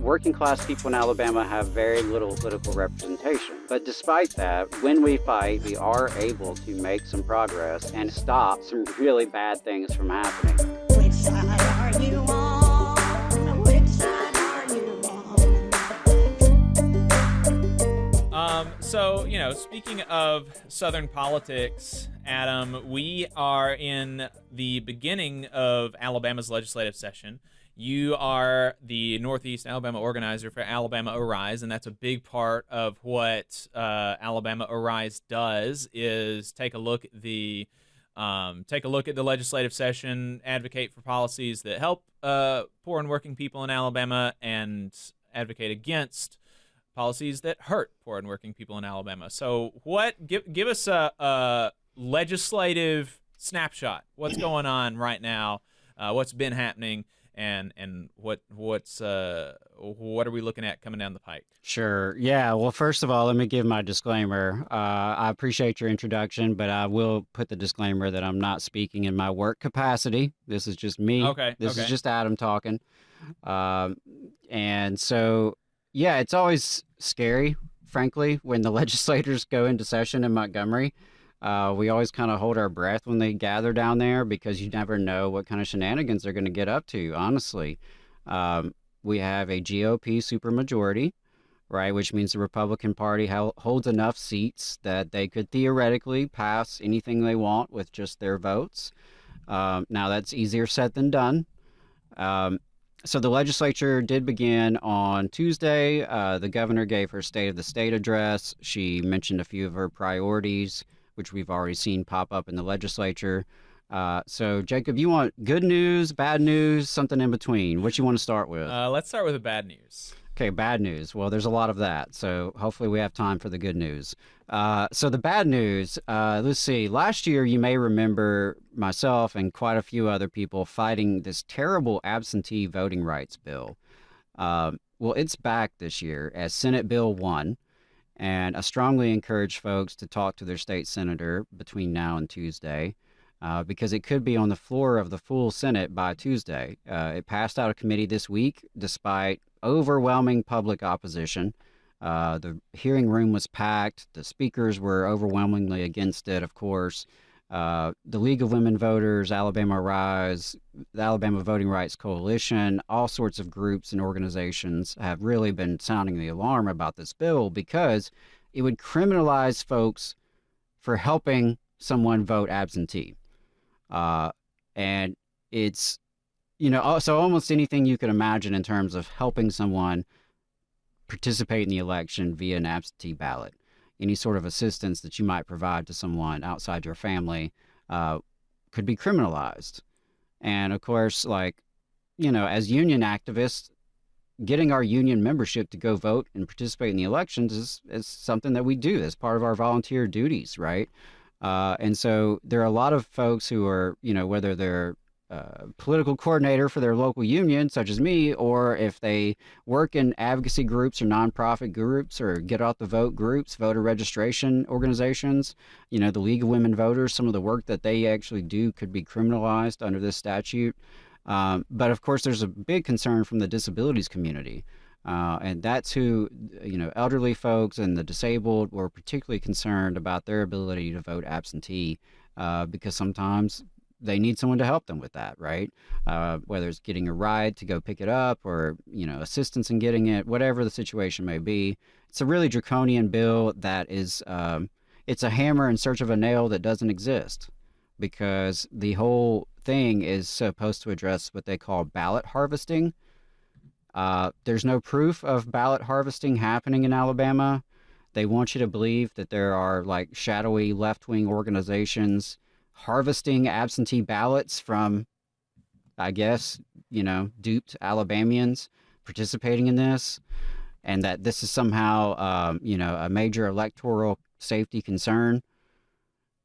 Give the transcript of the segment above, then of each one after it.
working class people in Alabama have very little political representation. But despite that, when we fight, we are able to make some progress and stop some really bad things from happening. Which side are you on? Which side are you on? So, speaking of Southern politics, Adam, we are in the beginning of Alabama's legislative session. You are the Northeast Alabama organizer for Alabama Arise, and that's a big part of what Alabama Arise does, is take a look at the legislative session, advocate for policies that help poor and working people in Alabama, and advocate against policies that hurt poor and working people in Alabama. So, give us a legislative snapshot. What's going on right now? What's been happening? And what are we looking at coming down the pike? Sure. Yeah. Well, first of all, let me give my disclaimer. I appreciate your introduction, but I will put the disclaimer that I'm not speaking in my work capacity. This is just me. Okay. This is just Adam talking. And so, yeah, it's always scary, frankly, when the legislators go into session in Montgomery. We always kind of hold our breath when they gather down there because you never know what kind of shenanigans they're going to get up to, honestly. We have a GOP supermajority, right, which means the Republican Party holds enough seats that they could theoretically pass anything they want with just their votes. Now, that's easier said than done. So the legislature did begin on Tuesday. The governor gave her State of the State address. She mentioned a few of her priorities, which we've already seen pop up in the legislature. So, Jacob, you want good news, bad news, something in between? What you want to start with? Let's start with the bad news. Okay, bad news. Well, there's a lot of that, so hopefully we have time for the good news. So the bad news, let's see. Last year, you may remember myself and quite a few other people fighting this terrible absentee voting rights bill. Well, it's back this year as Senate Bill 1. And I strongly encourage folks to talk to their state senator between now and Tuesday because it could be on the floor of the full Senate by Tuesday. It passed out of committee this week despite overwhelming public opposition. The hearing room was packed. The speakers were overwhelmingly against it, of course. The League of Women Voters, Alabama Rise, the Alabama Voting Rights Coalition, all sorts of groups and organizations have really been sounding the alarm about this bill because it would criminalize folks for helping someone vote absentee. And it's, so almost anything you could imagine in terms of helping someone participate in the election via an absentee ballot. Any sort of assistance that you might provide to someone outside your family could be criminalized. And of course, as union activists, getting our union membership to go vote and participate in the elections is something that we do as part of our volunteer duties, right? And so there are a lot of folks who are, whether they're political coordinator for their local union, such as me, or if they work in advocacy groups or nonprofit groups or get out the vote groups, voter registration organizations, the League of Women Voters, some of the work that they actually do could be criminalized under this statute. But of course, there's a big concern from the disabilities community. And that's who, elderly folks and the disabled were particularly concerned about their ability to vote absentee because sometimes they need someone to help them with that, right? Whether it's getting a ride to go pick it up or, assistance in getting it, whatever the situation may be. It's a really draconian bill that is, it's a hammer in search of a nail that doesn't exist because the whole thing is supposed to address what they call ballot harvesting. There's no proof of ballot harvesting happening in Alabama. They want you to believe that there are shadowy left-wing organizations harvesting absentee ballots from, I guess, duped Alabamians participating in this, and that this is somehow, a major electoral safety concern.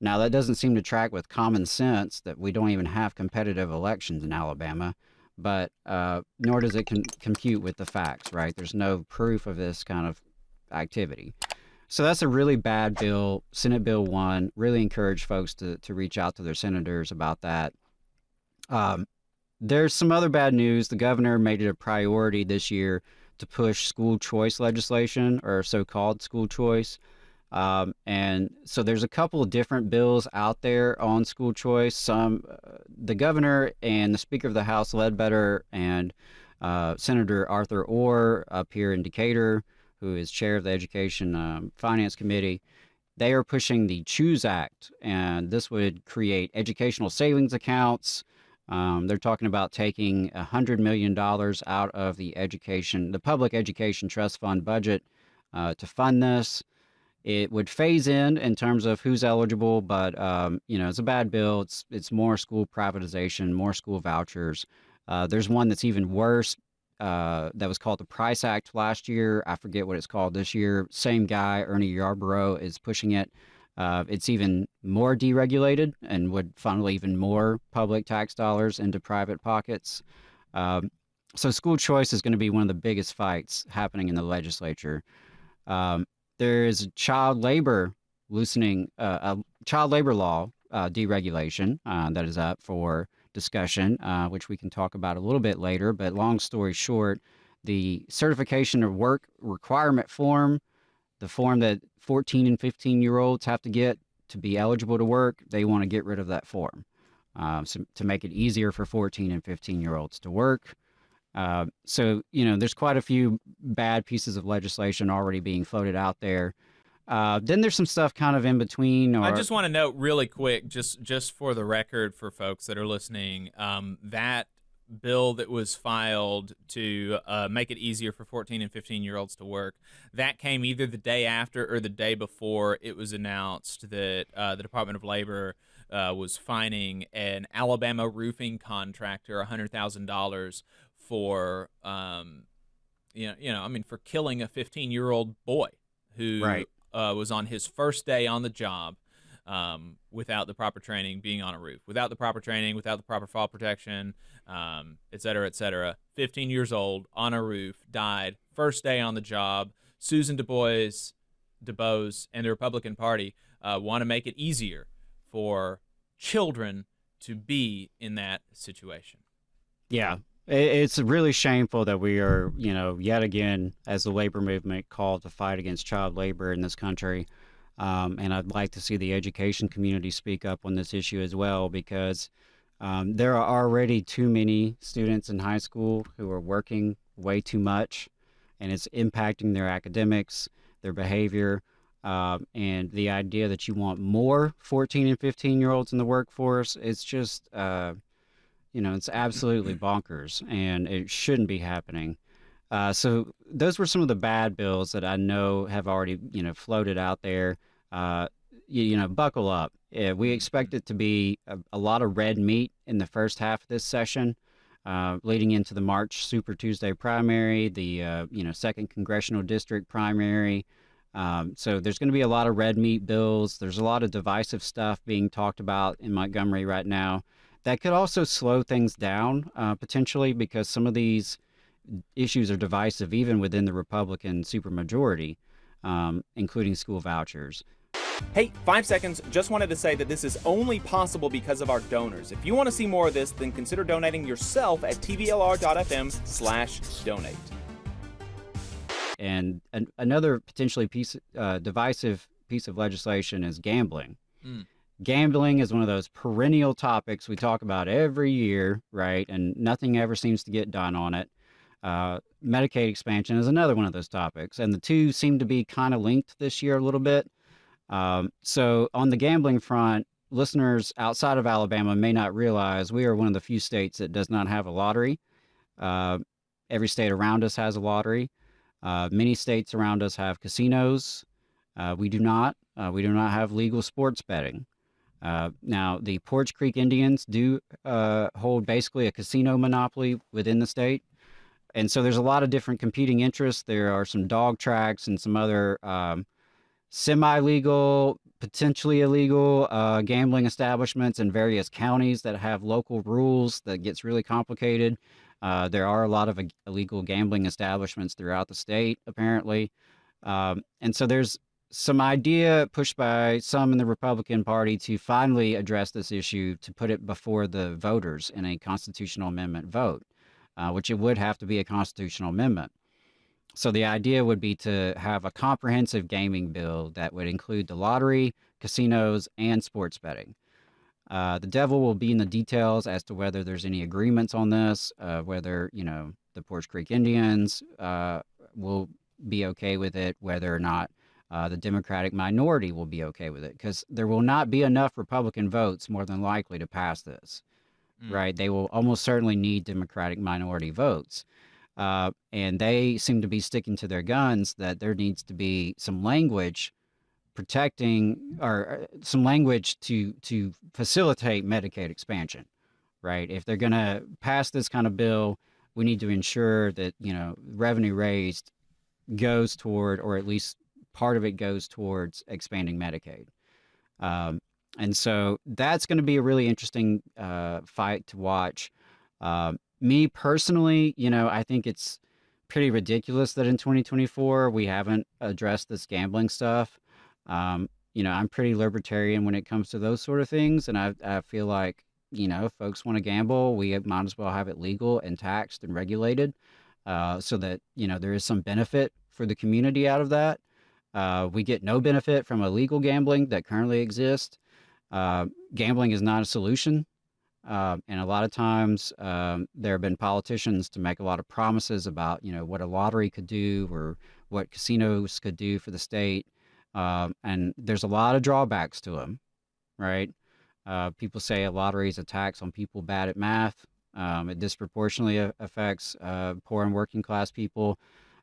Now, that doesn't seem to track with common sense that we don't even have competitive elections in Alabama, but nor does it compute with the facts, right? There's no proof of this kind of activity. So that's a really bad bill, Senate Bill 1. Really encourage folks to reach out to their senators about that. There's some other bad news. The governor made it a priority this year to push school choice legislation, or so-called school choice. And so there's a couple of different bills out there on school choice. The governor and the Speaker of the House, Ledbetter, and Senator Arthur Orr up here in Decatur, who is chair of the Education Finance Committee, they are pushing the CHOOSE Act, and this would create educational savings accounts. They're talking about taking $100 million out of the public education trust fund budget to fund this. It would phase in terms of who's eligible, but it's a bad bill. It's more school privatization, more school vouchers. There's one that's even worse that was called the Price Act last year. I forget what it's called this year. Same guy, Ernie Yarborough, is pushing it. It's even more deregulated and would funnel even more public tax dollars into private pockets. So school choice is going to be one of the biggest fights happening in the legislature. There is child labor a child labor law deregulation that is up for discussion, which we can talk about a little bit later. But long story short, the certification of work requirement form, the form that 14 and 15-year-olds have to get to be eligible to work, they want to get rid of that form to make it easier for 14 and 15-year-olds to work. So, there's quite a few bad pieces of legislation already being floated out there. Then there's some stuff kind of in between. I just want to note really quick, just for the record for folks that are listening, that bill that was filed to make it easier for 14 and 15-year-olds to work, that came either the day after or the day before it was announced that the Department of Labor was fining an Alabama roofing contractor $100,000 for, for killing a 15-year-old boy who Right. Was on his first day on the job without the proper training, being on a roof, without the proper training, without the proper fall protection, et cetera, et cetera. 15 years old, on a roof, died, first day on the job. Susan DuBose and the Republican Party want to make it easier for children to be in that situation. Yeah. It's really shameful that we are, yet again, as the labor movement, called to fight against child labor in this country. And I'd like to see the education community speak up on this issue as well, because there are already too many students in high school who are working way too much, and it's impacting their academics, their behavior, and the idea that you want more 14 and 15-year-olds in the workforce, it's just... it's absolutely bonkers, and it shouldn't be happening. So those were some of the bad bills that I know have already, floated out there. Buckle up. We expect it to be a lot of red meat in the first half of this session, leading into the March Super Tuesday primary, the, 2nd Congressional District primary. So there's going to be a lot of red meat bills. There's a lot of divisive stuff being talked about in Montgomery right now. That could also slow things down, potentially, because some of these issues are divisive even within the Republican supermajority, including school vouchers. Hey, 5 seconds. Just wanted to say that this is only possible because of our donors. If you want to see more of this, then consider donating yourself at tvlr.fm/donate. And another potentially divisive piece of legislation is gambling. Gambling is one of those perennial topics we talk about every year, right? And nothing ever seems to get done on it. Medicaid expansion is another one of those topics, and the two seem to be kind of linked this year a little bit. So on the gambling front, listeners outside of Alabama may not realize we are one of the few states that does not have a lottery. Every state around us has a lottery. Many states around us have casinos. We do not. We do not have legal sports betting. Now, the Porch Creek Indians do hold basically a casino monopoly within the state. And so there's a lot of different competing interests. There are some dog tracks and some other semi-legal, potentially illegal gambling establishments in various counties that have local rules that gets really complicated. There are a lot of illegal gambling establishments throughout the state, apparently. And so there's some idea pushed by some in the Republican Party to finally address this issue, to put it before the voters in a constitutional amendment vote, which it would have to be a constitutional amendment. So the idea would be to have a comprehensive gaming bill that would include the lottery, casinos, and sports betting. The devil will be in the details as to whether there's any agreements on this, whether, the Porch Creek Indians will be okay with it, whether or not the Democratic minority will be okay with it, because there will not be enough Republican votes, more than likely, to pass this, right? They will almost certainly need Democratic minority votes. And they seem to be sticking to their guns that there needs to be some language protecting, or some language to facilitate Medicaid expansion, right? If they're going to pass this kind of bill, we need to ensure that, revenue raised goes toward, or at least part of it goes towards expanding Medicaid. And so that's going to be a really interesting fight to watch. Me personally, I think it's pretty ridiculous that in 2024 we haven't addressed this gambling stuff. I'm pretty libertarian when it comes to those sort of things, and I feel like, if folks want to gamble, we might as well have it legal and taxed and regulated, so that, there is some benefit for the community out of that. We get no benefit from illegal gambling that currently exists. Gambling is not a solution. And a lot of times there have been politicians to make a lot of promises about, what a lottery could do or what casinos could do for the state. And there's a lot of drawbacks to them, right? People say a lottery is a tax on people bad at math. It disproportionately affects poor and working class people,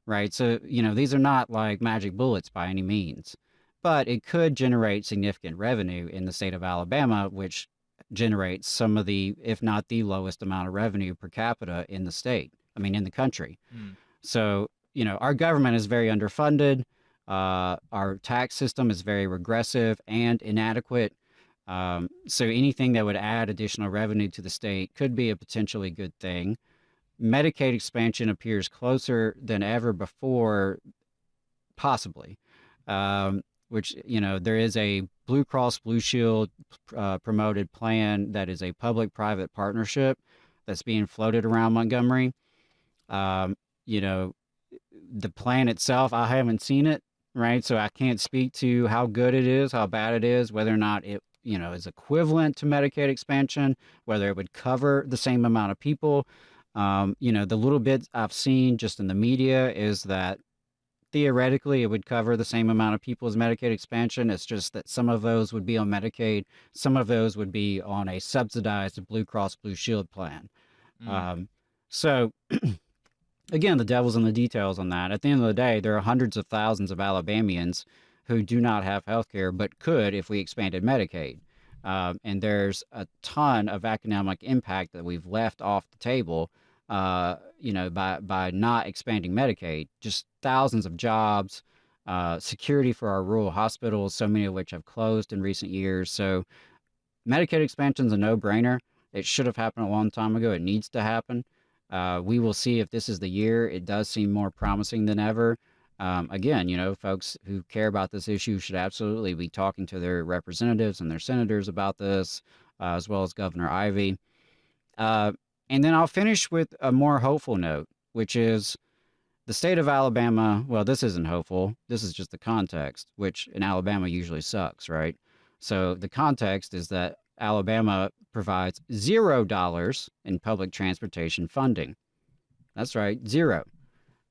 right? So, these are not like magic bullets by any means, but it could generate significant revenue in the state of Alabama, which generates some of the, if not the lowest amount of revenue per capita in the state. I mean, in the country. So, our government is very underfunded. Our tax system is very regressive and inadequate. So anything that would add additional revenue to the state could be a potentially good thing. Medicaid expansion appears closer than ever before, possibly. Which, there is a Blue Cross Blue Shield promoted plan that is a public-private partnership that's being floated around Montgomery. The plan itself, I haven't seen it, right? So I can't speak to how good it is, how bad it is, whether or not it, is equivalent to Medicaid expansion, whether it would cover the same amount of people. The little bit I've seen just in the media is that theoretically, it would cover the same amount of people as Medicaid expansion. It's just that some of those would be on Medicaid, some of those would be on a subsidized Blue Cross Blue Shield plan. So, again, the devil's in the details on that. At the end of the day, there are hundreds of thousands of Alabamians who do not have health care, but could if we expanded Medicaid. And there's a ton of economic impact that we've left off the table by not expanding Medicaid. Just thousands of jobs, security for our rural hospitals, so many of which have closed in recent years. So Medicaid expansion is a no-brainer. It should have happened a long time ago. It needs to happen. We will see if this is the year. It does seem more promising than ever. Again, folks who care about this issue should absolutely be talking to their representatives and their senators about this, as well as Governor Ivey. And then I'll finish with a more hopeful note, which is the state of Alabama. Well, this isn't hopeful. This is just the context, which in Alabama usually sucks, right? So the context is that Alabama provides $0 in public transportation funding. That's right, zero.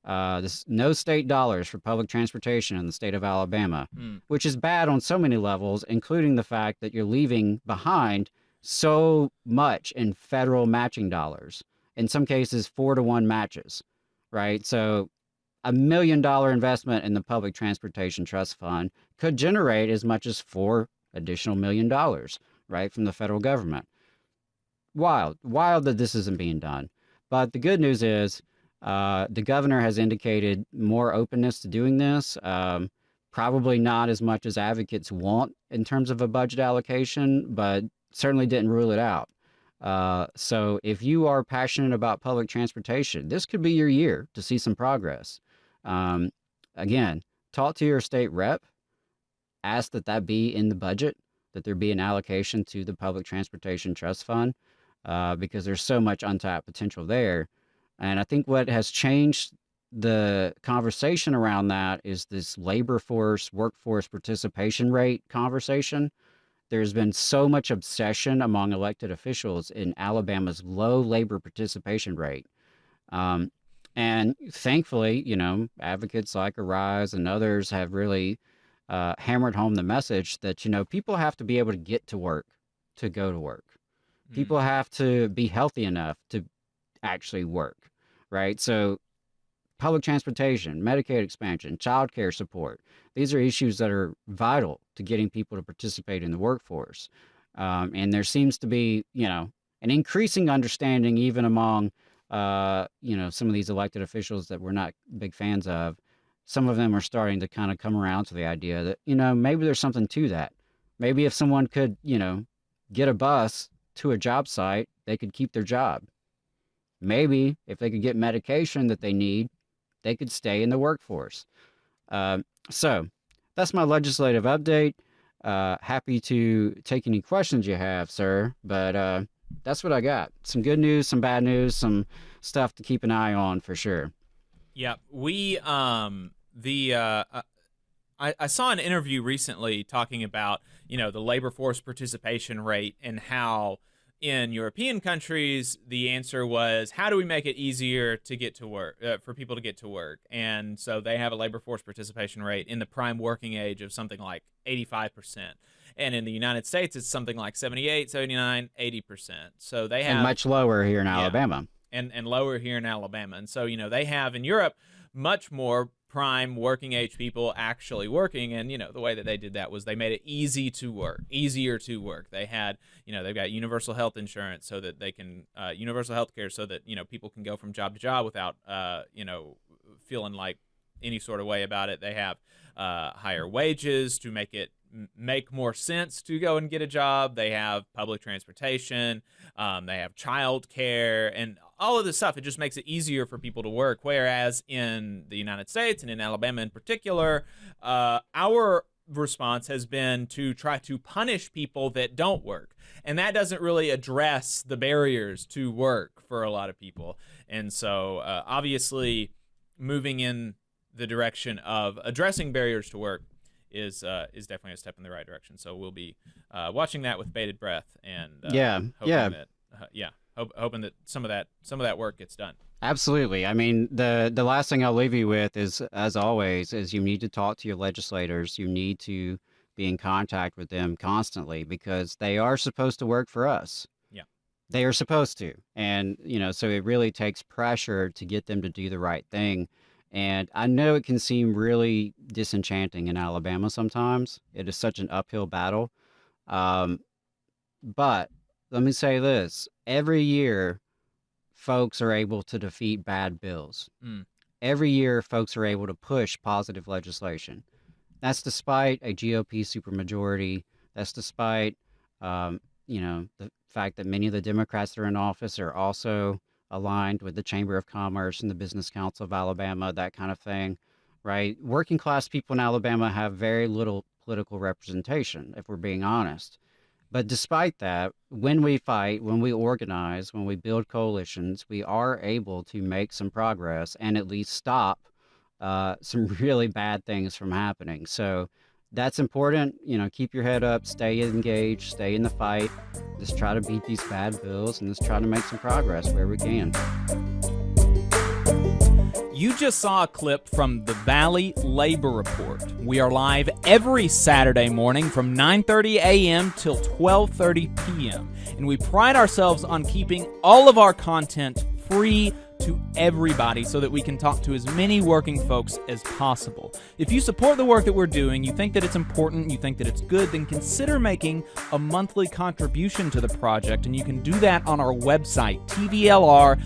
There's no state dollars for public transportation in the state of Alabama, which is bad on so many levels, including the fact that you're leaving behind so much in federal matching dollars. In some cases, 4-to-1 matches, right? So $1 million investment in the Public Transportation Trust Fund could generate as much as $4 additional million, right, from the federal government. Wild that this isn't being done. But the good news is the governor has indicated more openness to doing this. Probably not as much as advocates want in terms of a budget allocation, but certainly didn't rule it out. So if you are passionate about public transportation, this could be your year to see some progress. Again, talk to your state rep, ask that be in the budget, that there be an allocation to the Public Transportation Trust Fund, because there's so much untapped potential there. And I think what has changed the conversation around that is this labor force, workforce participation rate conversation. There's been so much obsession among elected officials in Alabama's low labor participation rate. And thankfully, advocates like Arise and others have really hammered home the message that, people have to be able to get to work to go to work. People have to be healthy enough to actually work, right? So public transportation, Medicaid expansion, child care support, these are issues that are vital to getting people to participate in the workforce. And there seems to be, an increasing understanding even among, some of these elected officials that we're not big fans of. Some of them are starting to kind of come around to the idea that, maybe there's something to that. Maybe if someone could, get a bus to a job site, they could keep their job. Maybe if they could get medication that they need, they could stay in the workforce. So that's my legislative update. Happy to take any questions you have, sir. But that's what I got. Some good news, some bad news, some stuff to keep an eye on for sure. Yeah, I saw an interview recently talking about, the labor force participation rate and how in European countries, the answer was, how do we make it easier to get to work, for people to get to work? And so they have a labor force participation rate in the prime working age of something like 85%. And in the United States, it's something like 78, 79, 80%. So they have... And much lower here in Alabama. And lower here in Alabama. And so, they have in Europe much more prime working age people actually working. And, the way that they did that was they made it easier to work. They had, they've got universal health insurance so that they can, universal health care so that, people can go from job to job without, feeling like any sort of way about it. They have higher wages to make it make more sense to go and get a job. They have public transportation. They have child care and all of this stuff. It just makes it easier for people to work. Whereas in the United States and in Alabama in particular, our response has been to try to punish people that don't work. And that doesn't really address the barriers to work for a lot of people. And so obviously moving in the direction of addressing barriers to work is definitely a step in the right direction. So we'll be watching that with bated breath and hoping that some of that work gets done. Absolutely. I mean, the last thing I'll leave you with is, as always, is you need to talk to your legislators. You need to be in contact with them constantly because they are supposed to work for us. Yeah, they are supposed to, and so it really takes pressure to get them to do the right thing. And I know it can seem really disenchanting in Alabama sometimes. It is such an uphill battle. But let me say this. Every year, folks are able to defeat bad bills. Every year, folks are able to push positive legislation. That's despite a GOP supermajority. That's despite, the fact that many of the Democrats that are in office are also aligned with the Chamber of Commerce and the Business Council of Alabama, that kind of thing, right? Working class people in Alabama have very little political representation, if we're being honest. But despite that, when we fight, when we organize, when we build coalitions, we are able to make some progress and at least stop some really bad things from happening. So that's important. Keep your head up, stay engaged, stay in the fight. Just try to beat these bad bills and just try to make some progress where we can. You just saw a clip from the Valley Labor Report. We are live every Saturday morning from 9:30 a.m. till 12:30 p.m. And we pride ourselves on keeping all of our content free to everybody so that we can talk to as many working folks as possible. If you support the work that we're doing, you think that it's important, you think that it's good, then consider making a monthly contribution to the project, and you can do that on our website, tvlr.fm.